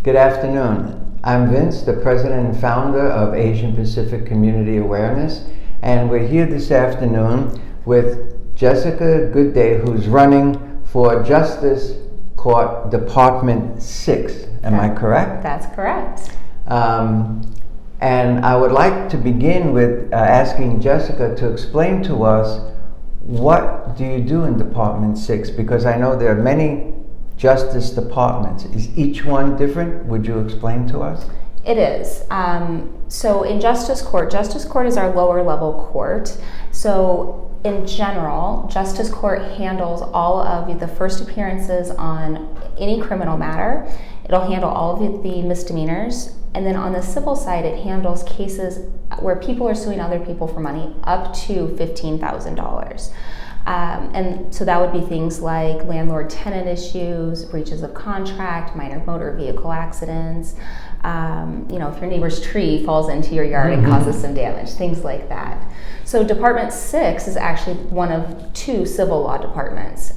Good afternoon. I'm Vince, the president and founder of Asian Pacific Community Awareness, and we're here this afternoon with Jessica Goodey, who's running for Justice Court Department 6. Am I correct? That's correct. And I would like to begin with asking Jessica to explain to us, what do you do in Department 6? Because I know there are many justice departments. Is each one different? Would you explain to us? It is. So in Justice Court is our lower level court. So in general, Justice Court handles all of the first appearances on any criminal matter. It'll handle all of the misdemeanors. And then on the civil side, it handles cases where people are suing other people for money up to $15,000. And so that would be things like landlord-tenant issues, breaches of contract, minor motor vehicle accidents, if your neighbor's tree falls into your yard and causes some damage, things like that. So Department 6 is actually one of two civil law departments.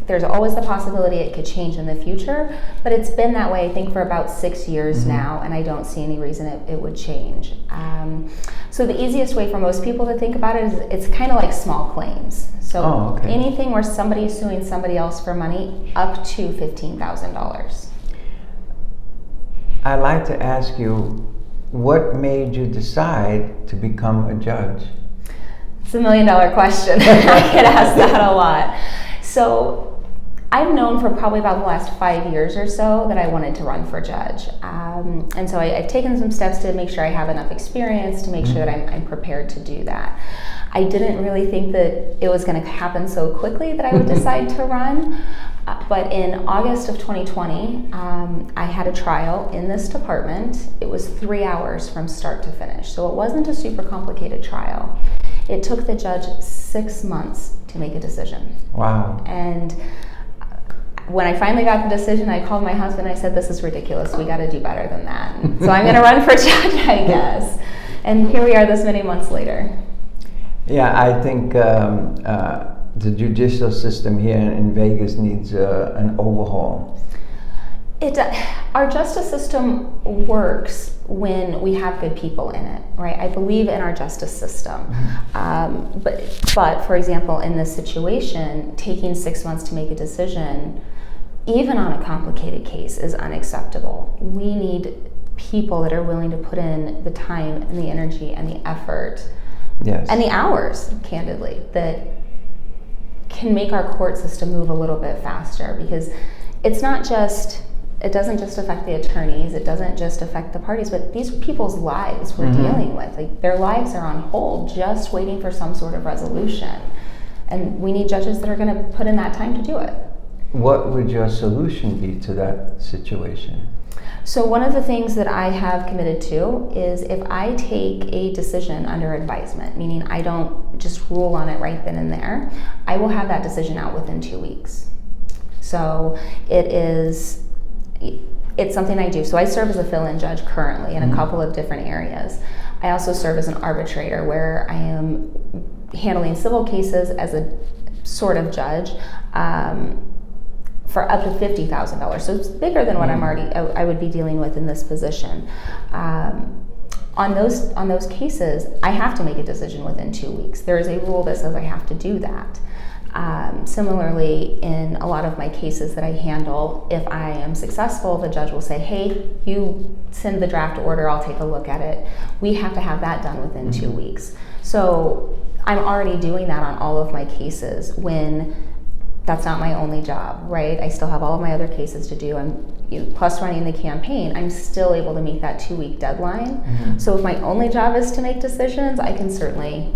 There's always the possibility it could change in the future, but it's been that way, I think, for about 6 years now, and I don't see any reason it would change. So the easiest way for most people to think about it is it's kind of like small claims. So anything where somebody is suing somebody else for money up to $15,000. I'd like to ask you, what made you decide to become a judge? It's $1 million question. I get asked that a lot. So I've known for probably about the last 5 years or so that I wanted to run for judge. And so I've taken some steps to make sure I have enough experience to make sure that I'm prepared to do that. I didn't really think that it was going to happen so quickly that I would decide to run. But in August of 2020, I had a trial in this department. It was 3 hours from start to finish. So it wasn't a super complicated trial. It took the judge 6 months to make a decision. Wow. And when I finally got the decision, I called my husband. I said, "This is ridiculous. We got to do better than that." So I'm going to run for judge, I guess. And here we are this many months later. Yeah, I think the judicial system here in Vegas needs an overhaul. Our justice system works when we have good people in it, right? I believe in our justice system. But for example, in this situation, taking 6 months to make a decision, even on a complicated case, is unacceptable. We need people that are willing to put in the time and the energy and the effort and the hours, candidly, that can make our court system move a little bit faster, because it doesn't just affect the attorneys, it doesn't just affect the parties, but these people's lives we're dealing with. Like, their lives are on hold just waiting for some sort of resolution. And we need judges that are going to put in that time to do it. What would your solution be to that situation? So one of the things that I have committed to is, if I take a decision under advisement, meaning I don't just rule on it right then and there, I will have that decision out within 2 weeks. So it's something I do. So I serve as a fill-in judge currently in a couple of different areas. I also serve as an arbitrator, where I am handling civil cases as a sort of judge, for up to $50,000. So it's bigger than what I would be dealing with in this position. On those cases, I have to make a decision within 2 weeks. There is a rule that says I have to do that. Similarly, in a lot of my cases that I handle, if I am successful, the judge will say, "Hey, you send the draft order, I'll take a look at it." We have to have that done within 2 weeks. So I'm already doing that on all of my cases, when that's not my only job, right? I still have all of my other cases to do. Plus running the campaign, I'm still able to meet that 2-week deadline. So if my only job is to make decisions, I can certainly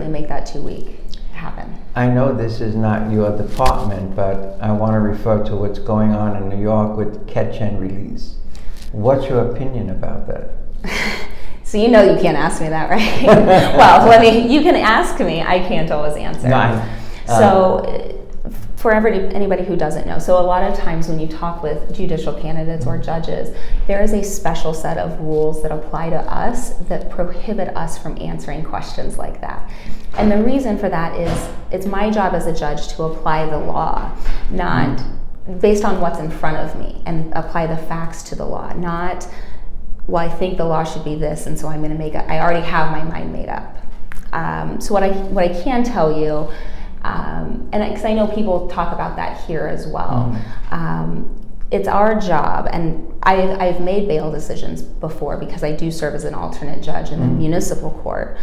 make that 2 week happen. I know this is not your department, but I want to refer to what's going on in New York with catch and release. What's your opinion about that? So you know you can't ask me that, right? Well, you can ask me. I can't always answer. So for anybody who doesn't know, so a lot of times when you talk with judicial candidates or judges, there is a special set of rules that apply to us that prohibit us from answering questions like that. And the reason for that is, it's my job as a judge to apply the law, not based on what's in front of me and apply the facts to the law, not, well, I think the law should be this, and so I'm going to make it. I already have my mind made up. So what I can tell you, and because I know people talk about that here as well, it's our job, and I've made bail decisions before because I do serve as an alternate judge in the municipal court.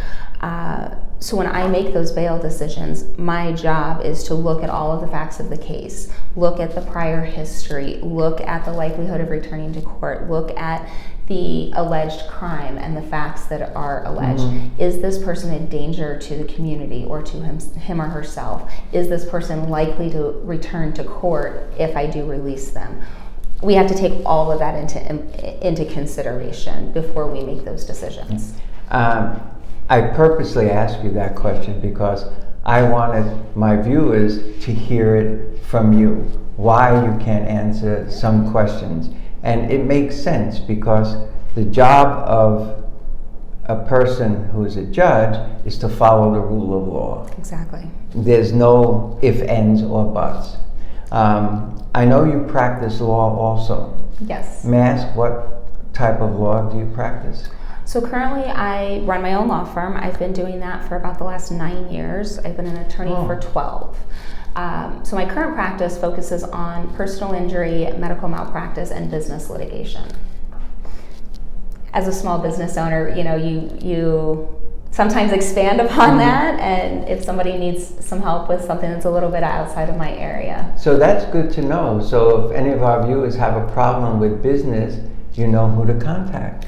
So when I make those bail decisions, my job is to look at all of the facts of the case, look at the prior history, look at the likelihood of returning to court, look at the alleged crime and the facts that are alleged. Is this person a danger to the community or to him or herself? Is this person likely to return to court if I do release them? We have to take all of that into consideration before we make those decisions. I purposely asked you that question because I wanted my viewers to hear it from you, why you can't answer some questions. And it makes sense because the job of a person who's a judge is to follow the rule of law. Exactly. There's no ifs, ands, or buts. I know you practice law also. Yes. May I ask what type of law do you practice? So currently I run my own law firm. I've been doing that for about the last 9 years. I've been an attorney for 12. So my current practice focuses on personal injury, medical malpractice, and business litigation. As a small business owner, you sometimes expand upon that, and if somebody needs some help with something that's a little bit outside of my area. So that's good to know. So if any of our viewers have a problem with business, you know who to contact.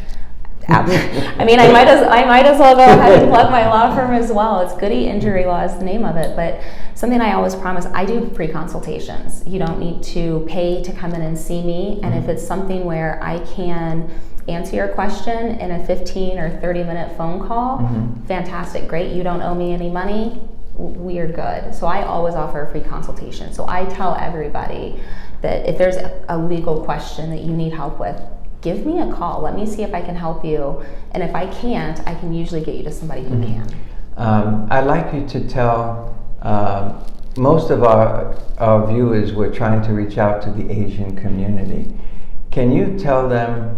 I mean, I might as well go ahead and plug my law firm as well. It's Goodey Injury Law is the name of it, but something I always promise, I do free consultations. You don't need to pay to come in and see me, and if it's something where I can answer your question in a 15 or 30-minute phone call, fantastic, great. You don't owe me any money, we're good. So I always offer a free consultation. So I tell everybody that if there's a legal question that you need help with, give me a call. Let me see if I can help you. And if I can't, I can usually get you to somebody who can. I'd like you to tell most of our viewers, we're trying to reach out to the Asian community. Can you tell them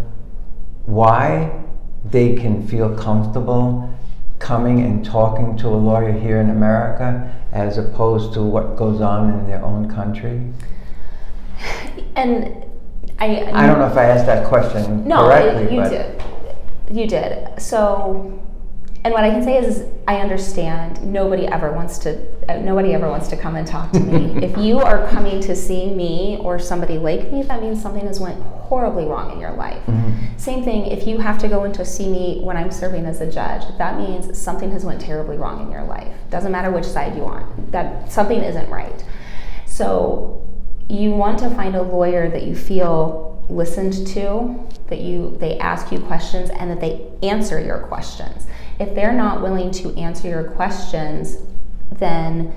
why they can feel comfortable coming and talking to a lawyer here in America as opposed to what goes on in their own country? And I don't know if I asked that question correctly. You did. So, and what I can say is I understand nobody ever wants to come and talk to me. If you are coming to see me or somebody like me, that means something has went horribly wrong in your life. Same thing, if you have to go in to see me when I'm serving as a judge, that means something has went terribly wrong in your life. Doesn't matter which side you're on, that something isn't right. So you want to find a lawyer that you feel listened to, that they ask you questions and that they answer your questions. If they're not willing to answer your questions, then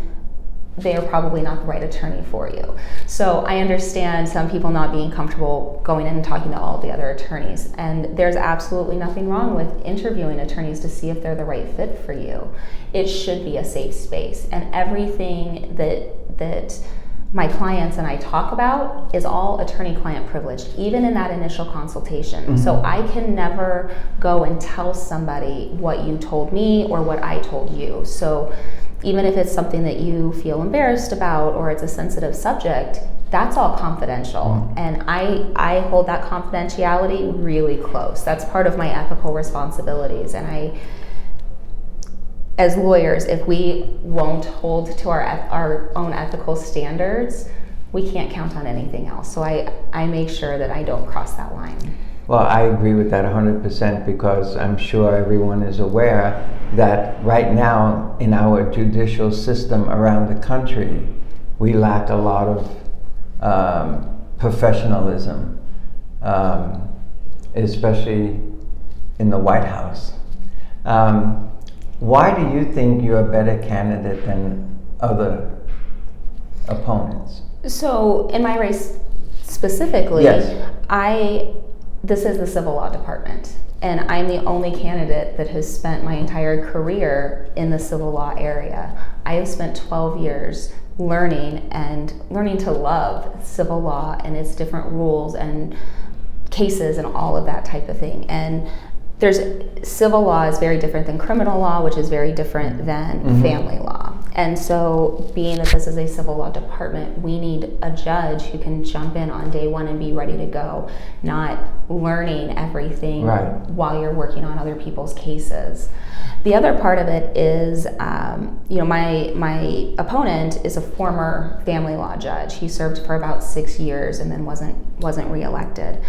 they're probably not the right attorney for you. So I understand some people not being comfortable going in and talking to all the other attorneys, and there's absolutely nothing wrong with interviewing attorneys to see if they're the right fit for you. It should be a safe space, and everything that my clients and I talk about is all attorney-client privileged, even in that initial consultation. So I can never go and tell somebody what you told me or what I told you. So even if it's something that you feel embarrassed about or it's a sensitive subject, that's all confidential. And I hold that confidentiality really close. That's part of my ethical responsibilities. And as lawyers, if we won't hold to our own ethical standards, we can't count on anything else. So I make sure that I don't cross that line. Well, I agree with that 100% because I'm sure everyone is aware that right now in our judicial system around the country, we lack a lot of professionalism, especially in the White House. Why do you think you're a better candidate than other opponents? So in my race specifically, yes. This is the civil law department, and I'm the only candidate that has spent my entire career in the civil law area. I have spent 12 years learning to love civil law and its different rules and cases and all of that type of thing. And civil law is very different than criminal law, which is very different than family law. And so being that this is a civil law department, we need a judge who can jump in on day one and be ready to go, not learning everything while you're working on other people's cases. The other part of it is, my opponent is a former family law judge. He served for about 6 years and then wasn't reelected.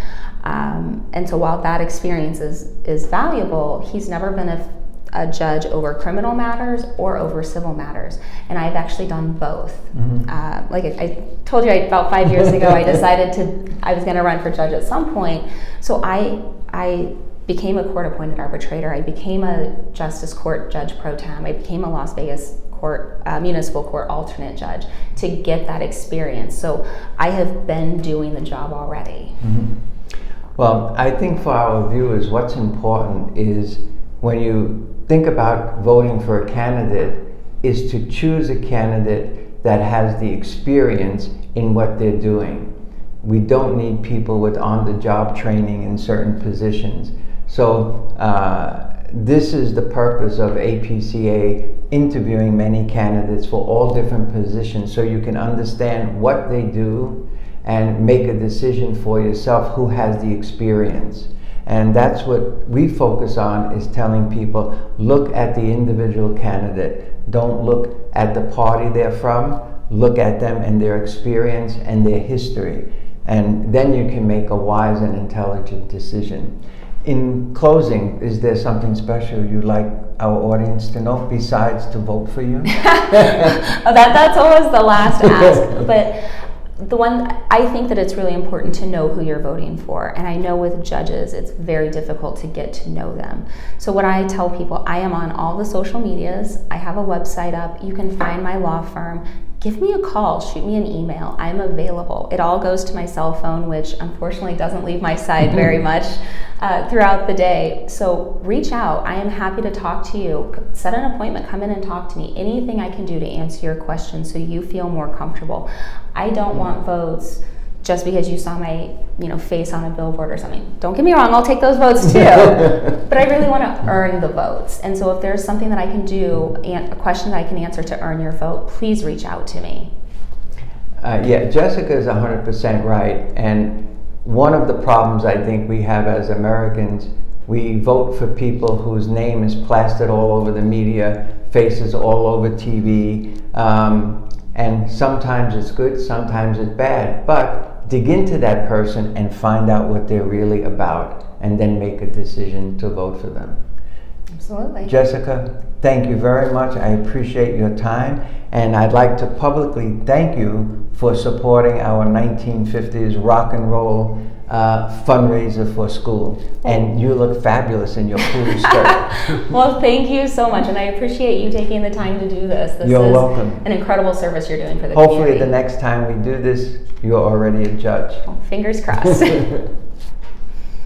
And so while that experience is valuable, he's never been a judge over criminal matters or over civil matters. And I've actually done both. Like I told you, about 5 years ago, I decided I was going to run for judge at some point. So I became a court-appointed arbitrator. I became a justice court judge pro tem. I became a Las Vegas municipal court alternate judge to get that experience. So I have been doing the job already. Well, I think for our viewers, what's important is when you think about voting for a candidate is to choose a candidate that has the experience in what they're doing. We don't need people with on-the-job training in certain positions. So this is the purpose of APCA interviewing many candidates for all different positions so you can understand what they do and make a decision for yourself who has the experience. And that's what we focus on, is telling people, look at the individual candidate. Don't look at the party they're from. Look at them and their experience and their history. And then you can make a wise and intelligent decision. In closing, is there something special you'd like our audience to know besides to vote for you? That's always the last ask. But the one, I think that it's really important to know who you're voting for. And I know with judges, it's very difficult to get to know them. So what I tell people, I am on all the social medias. I have a website up. You can find my law firm. Give me a call, shoot me an email. I'm available. It all goes to my cell phone, which unfortunately doesn't leave my side very much throughout the day. So reach out. I am happy to talk to you. Set an appointment, come in and talk to me. Anything I can do to answer your questions so you feel more comfortable. I don't want votes just because you saw my face on a billboard or something. Don't get me wrong, I'll take those votes too. But I really want to earn the votes. And so if there's something that I can do, and a question that I can answer to earn your vote, please reach out to me. Jessica is 100% right. And one of the problems I think we have as Americans, we vote for people whose name is plastered all over the media, faces all over TV. And sometimes it's good, sometimes it's bad. But dig into that person and find out what they're really about, and then make a decision to vote for them. Absolutely. Jessica, thank you very much. I appreciate your time. And I'd like to publicly thank you for supporting our 1950s rock and roll fundraiser for school. And you look fabulous in your blue skirt. Well, thank you so much, and I appreciate you taking the time to do this. You're welcome. An incredible service you're doing for the Hopefully community. the next time we do this, you're already a judge. Well, fingers crossed.